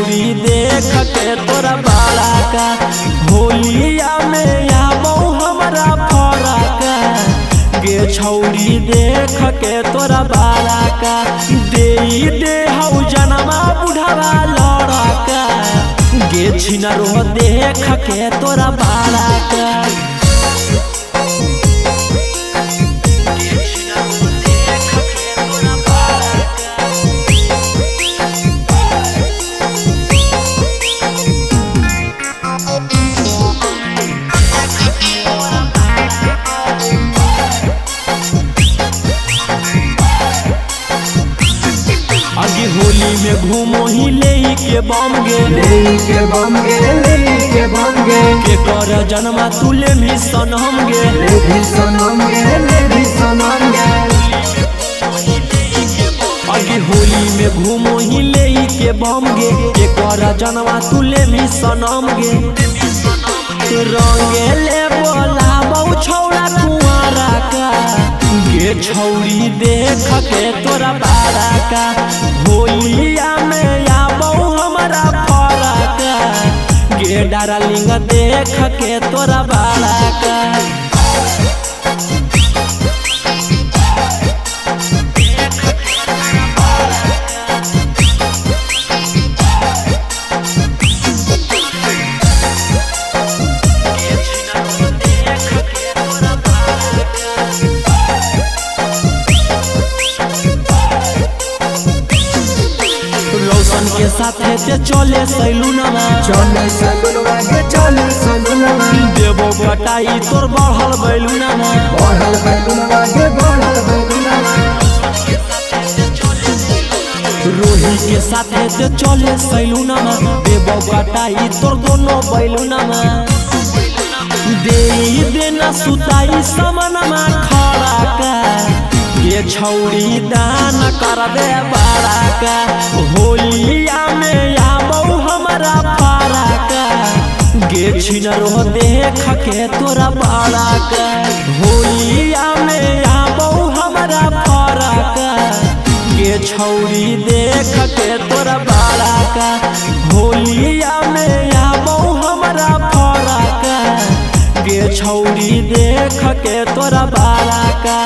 छौरी देख के तोरा बाड़ा का होलिया में आबो हमरा फरका गे छौरी देख के तोरा बाड़ा का दे हौ जनमा बुढ़वा लड़का गे छिनरो देख के तोरा बाड़ा का आगे होली में घूमो ही ले के बम गे के कर जन्मा तुले भी सनम गे आगे होली में घूमो ही ले के बम गे के कर जन्मा तुले भी सनम गे रंगे ले बोला बहु छौड़ा कुंवारा का गे छौरी देख के तोरा बाड़ा का होलिया में आबो हमरा फरका गे डार्लिंग देख के तोरा बाड़ा का रोशन के साथ चले सैलूनमा देवो बटाई तोर बढ़ल बैलूनमा रोही के साथ चले सैलूनमा देवो बटाई तोर दोनों बैलूनमा देना सुताई समनमा खड़ा का ये छौरी दान कर दे बाड़ा का होलिया में आबो हमरा फरका गे छिनरो देख के तोरा बाड़ा का होलिया में आबो हमरा फरका गे छौरी देख के तोरा बाड़ा का होलिया में आबो हमरा फरका गे छौरी देख के तोरा बाड़ा का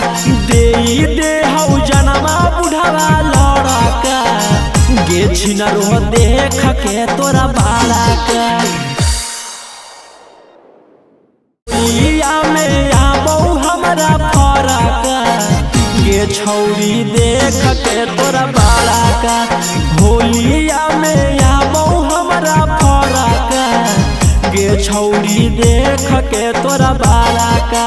दे हौ जनमा बुढ़वा लड़का गे छिनरो देख के तोरा बाड़ा का होलिया में आबो हमरा फरका गे छौरी देख के तोरा बाड़ा का होलिया में आबो हमरा फरका गे छौरी देख के तोरा बाड़ा का।